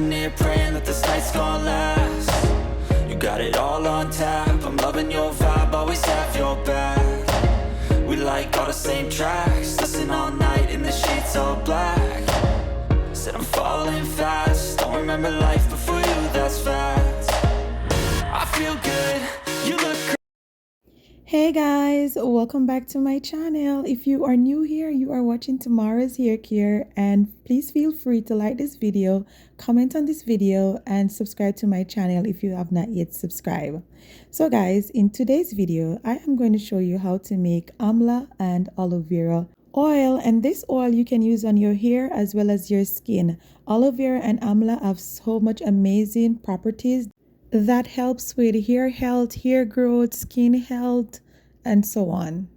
sitting here praying that this night's gonna last. You got it all on tap, I'm loving your vibe, always have your back. We like all the same tracks, listen all night in the sheets all black. Said I'm falling fast, don't remember life before you, that's facts. I feel good, you look great. Hey guys, welcome back to my channel. If you are new here, you are watching Tamara's Hair Care, and please feel free to like this video, comment on this video, and subscribe to my channel if you have not yet subscribed. So guys, in today's video, I am going to show you how to make amla and aloe vera oil, and this oil you can use on your hair as well as your skin. Aloe vera and amla have so much amazing properties that helps with hair health, hair growth, skin health, and so on.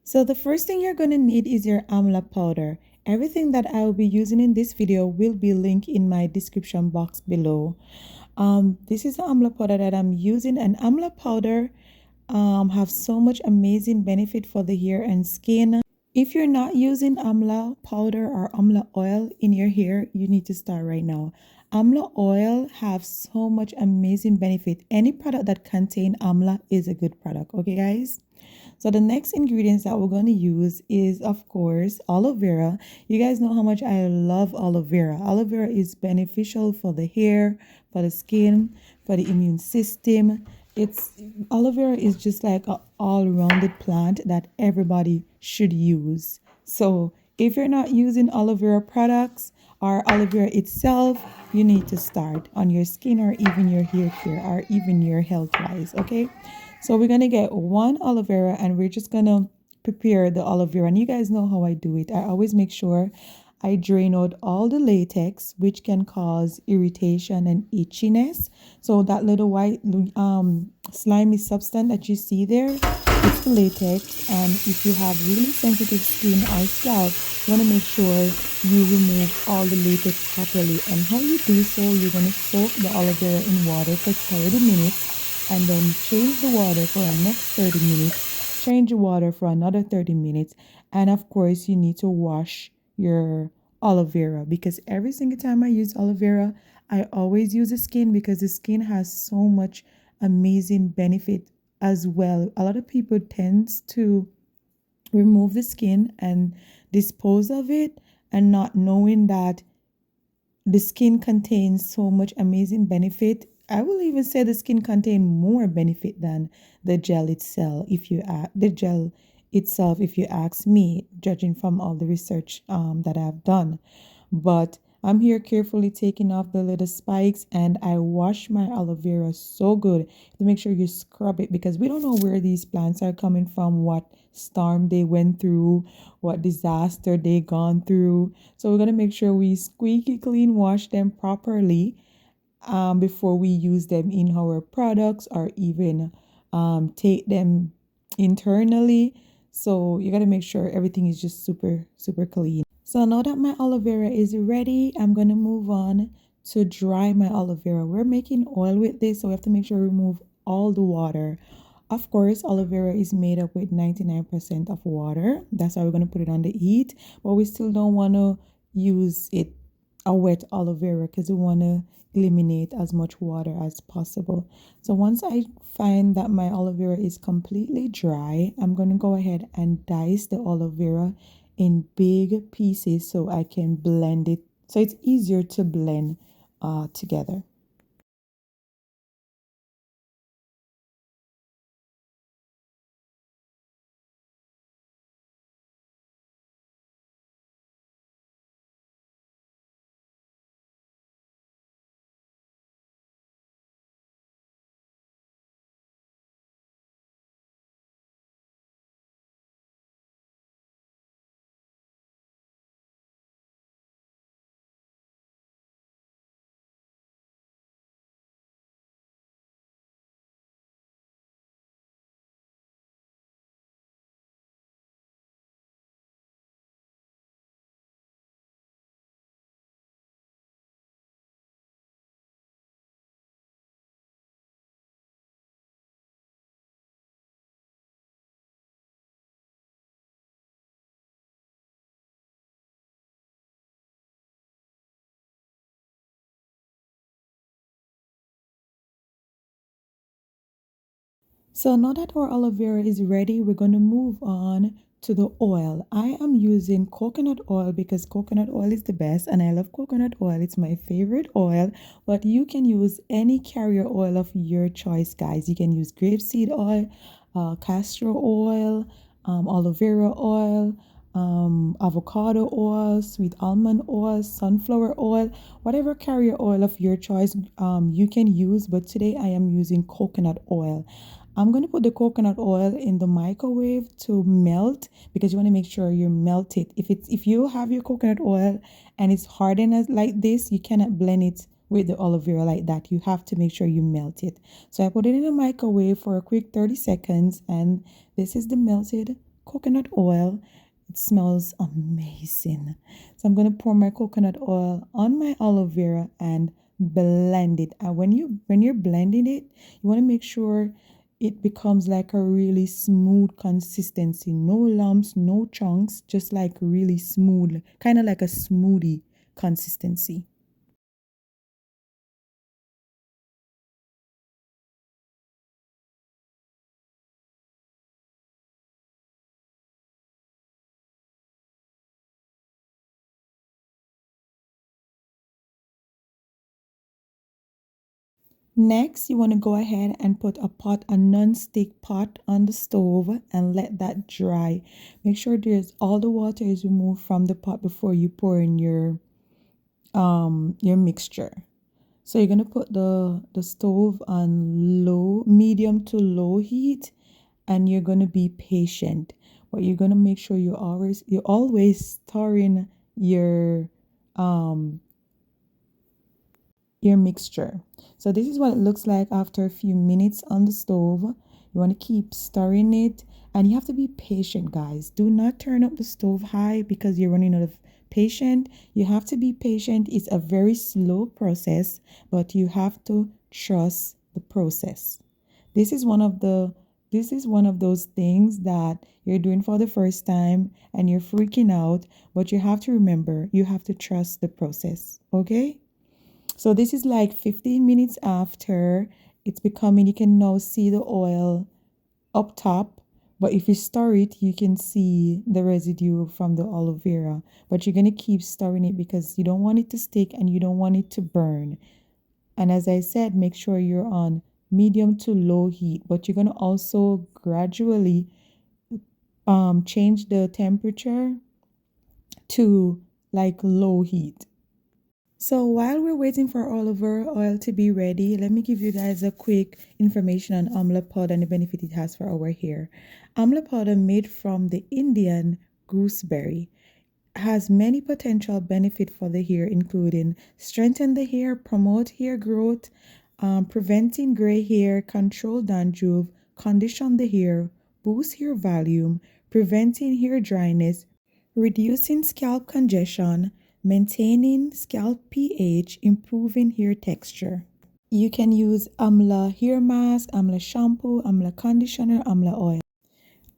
So the first thing you're going to need is your amla powder. Everything that I will be using in this video will be linked in my description box below. This is the amla powder that I'm using, and amla powder have so much amazing benefit for the hair and skin. If you're not using amla powder or amla oil in your hair, you need to start right now. Amla oil have so much amazing benefit. Any product that contain amla is a good product, okay guys? So the next ingredients that we're going to use is, of course, aloe vera. You guys know how much I love aloe vera. Aloe vera is beneficial for the hair, for the skin, for the immune system. Aloe vera is just like an all-rounded plant that everybody should use. So if you're not using aloe vera products or aloe vera itself, you need to start on your skin or even your hair care or even your health wise, okay? So we're gonna get one aloe vera and we're just gonna prepare the aloe vera. And you guys know how I do it. I always make sure I drain out all the latex, which can cause irritation and itchiness. So that little white slimy substance that you see there, it's the latex. And if you have really sensitive skin or scalp, you want to make sure you remove all the latex properly. And how you do so, you're going to soak the aloe vera in water for 30 minutes and then change the water for the next 30 minutes, change the water for another 30 minutes. And of course, you need to wash your aloe vera, because every single time I use aloe vera, I always use the skin because the skin has so much amazing benefit as well. A lot of people tends to remove the skin and dispose of it and not knowing that the skin contains so much amazing benefit. I will even say the skin contains more benefit than the gel itself. If you ask me, judging from all the research that I've done, but I'm here carefully taking off the little spikes, and I wash my aloe vera so good to make sure you scrub it, because we don't know where these plants are coming from, what storm they went through, what disaster they gone through. So we're gonna make sure we squeaky clean wash them properly before we use them in our products or even take them internally. So you gotta make sure everything is just super clean. So now that my aloe vera is ready, I'm going to move on to dry my aloe vera. We're making oil with this, so we have to make sure we remove all the water. Of course, aloe vera is made up with 99% of water. That's why we're going to put it on the heat, but we still don't want to use it a wet aloe vera because we want to eliminate as much water as possible. So once I find that my aloe vera is completely dry, I'm going to go ahead and dice the aloe vera in big pieces so I can blend it, so it's easier to blend together. So now that our aloe vera is ready, we're going to move on to the oil. I am using coconut oil because coconut oil is the best and I love coconut oil. It's my favorite oil, but you can use any carrier oil of your choice, guys. You can use grapeseed oil, castor oil, aloe vera oil, avocado oil, sweet almond oil, sunflower oil, whatever carrier oil of your choice you can use. But today I am using coconut oil. I'm going to put the coconut oil in the microwave to melt because you want to make sure you melt it. If you have your coconut oil and it's hardened as like this, you cannot blend it with the aloe vera like that. You have to make sure you melt it. So I put it in the microwave for a quick 30 seconds and this is the melted coconut oil. It smells amazing. So I'm going to pour my coconut oil on my aloe vera and blend it. And when you're blending it, you want to make sure it becomes like a really smooth consistency. No lumps, no chunks, just like really smooth, kind of like a smoothie consistency. Next, you want to go ahead and put a non-stick pot on the stove and let that dry. Make sure there's all the water is removed from the pot before you pour in your mixture. So you're gonna put the stove on medium to low heat, and you're gonna be patient. But you're gonna make sure you're always stirring um your mixture. So this is what it looks like after a few minutes on the stove. You want to keep stirring it and you have to be patient, guys. Do not turn up the stove high because you're running out of patience. You have to be patient. It's a very slow process, but you have to trust the process. This is one of those things that you're doing for the first time and you're freaking out, but you have to remember, you have to trust the process, okay? So this is like 15 minutes after it's becoming, you can now see the oil up top. But if you stir it, you can see the residue from the aloe vera. But you're going to keep stirring it because you don't want it to stick and you don't want it to burn. And as I said, make sure you're on medium to low heat. But you're going to also gradually change the temperature to like low heat. So while we're waiting for aloe vera oil to be ready, let me give you guys a quick information on amla powder and the benefit it has for our hair. Amla powder made from the Indian gooseberry has many potential benefit for the hair, including strengthen the hair, promote hair growth, preventing gray hair, control dandruff, condition the hair, boost hair volume, preventing hair dryness, reducing scalp congestion, maintaining scalp pH, improving hair texture. You can use amla hair mask, amla shampoo, amla conditioner, amla oil.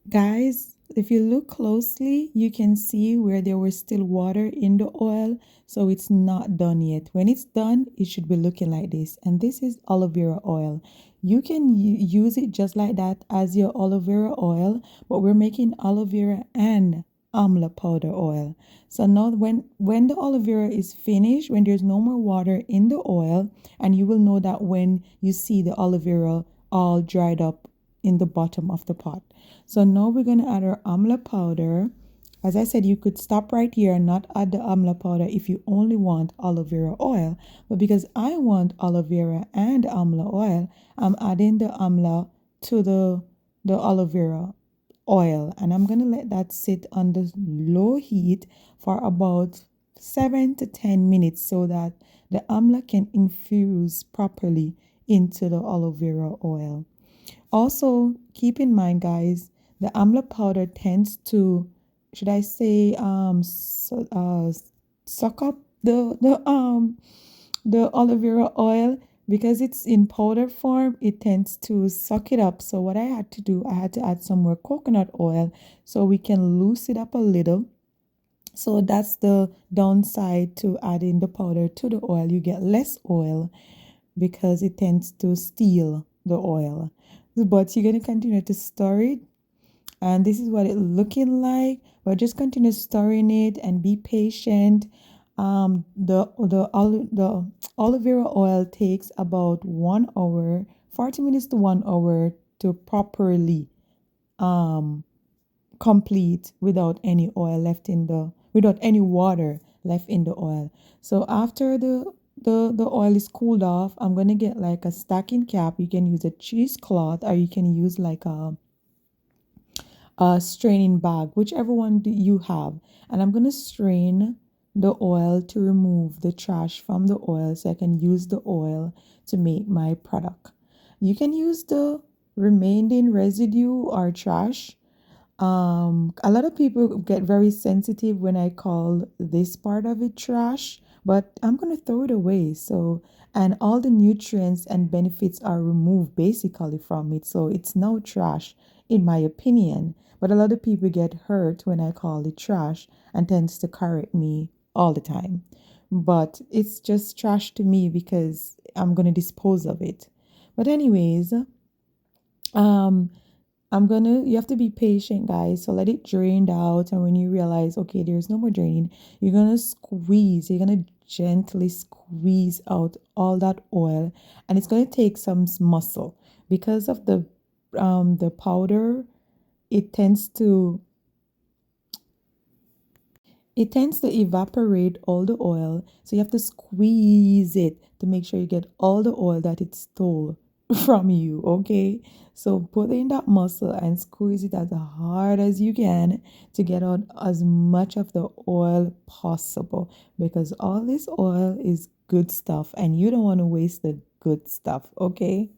Guys, if you look closely, you can see where there was still water in the oil, so it's not done yet. When it's done, it should be looking like this. And this is aloe vera oil. You can use it just like that as your aloe vera oil, but we're making aloe vera and amla powder oil. So now when the aloe vera is finished, when there's no more water in the oil, and you will know that when you see the aloe vera all dried up in the bottom of the pot. So now we're going to add our amla powder. As I said, you could stop right here and not add the amla powder if you only want aloe vera oil. But because I want aloe vera and amla oil, I'm adding the amla to the aloe vera oil. And I'm going to let that sit on the low heat for about 7 to 10 minutes so that the amla can infuse properly into the aloe vera oil. Also, keep in mind, guys, the amla powder tends to, should I say, suck up the aloe vera oil because it's in powder form. It tends to suck it up. So what I had to do, I had to add some more coconut oil so we can loose it up a little. So that's the downside to adding the powder to the oil. You get less oil because it tends to steal the oil. but you're going to continue to store it, and this is what it looking like. But just continue storing it and be patient. The aloe vera oil takes about 1 hour, 40 minutes to 1 hour to properly um complete without any oil left in the without any water left in the oil. So after the oil is cooled off, I'm gonna get like a stacking cap. You can use a cheesecloth, or you can use like a straining bag, whichever one do you have. And I'm gonna strain the oil to remove the trash from the oil so I can use the oil to make my product. You can use the remaining residue or trash. A lot of people get very sensitive when I call this part of it trash, but I'm gonna throw it away. So, and all the nutrients and benefits are removed basically from it. So it's no trash, in my opinion. But a lot of people get hurt when I call it trash and tends to correct me all the time. But it's just trash to me because I'm gonna dispose of it. But anyways, um you have to be patient, guys. So let it drain out. And when you realize, okay, there's no more draining, you're gonna gently squeeze out all that oil. And it's gonna take some muscle because of the powder. It tends to it tends to evaporate all the oil. So you have to squeeze it to make sure you get all the oil that it stole from you. Okay. So put in that muscle and squeeze it as hard as you can to get out as much of the oil possible, because all this oil is good stuff and you don't want to waste the good stuff. Okay.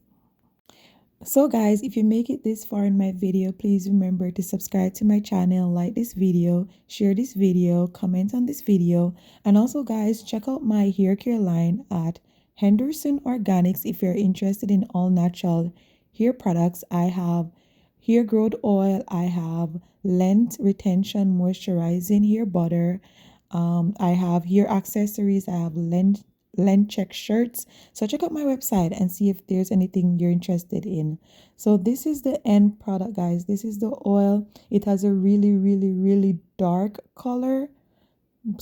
So guys, if you make it this far in my video, please remember to subscribe to my channel, like this video, share this video, comment on this video, and also guys, check out my hair care line at Henderson Organics if you're interested in all natural hair products. I have hair growth oil, I have length retention moisturizing hair butter, I have hair accessories, I have length check shirts. So check out my website and see if there's anything you're interested in. So this is the end product, guys. This is the oil. It has a really, really, really dark color,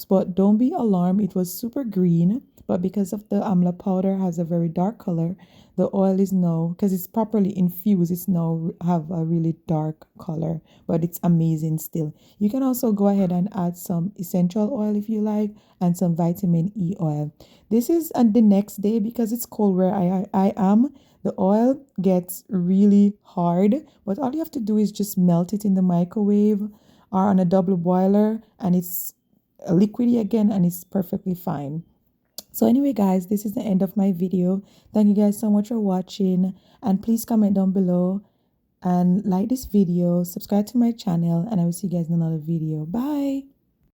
but don't be alarmed. It was super green, but because of the amla powder has a very dark color, the oil is now, because it's properly infused, it's now have a really dark color, but it's amazing still. You can also go ahead and add some essential oil if you like, and some vitamin E oil. This is the next day, because it's cold where I am. The oil gets really hard, but all you have to do is just melt it in the microwave or on a double boiler, and it's liquidy again, and it's perfectly fine. So anyway guys, this is the end of my video. Thank you guys so much for watching, and please comment down below and like this video, subscribe to my channel, and I will see you guys in another video. Bye.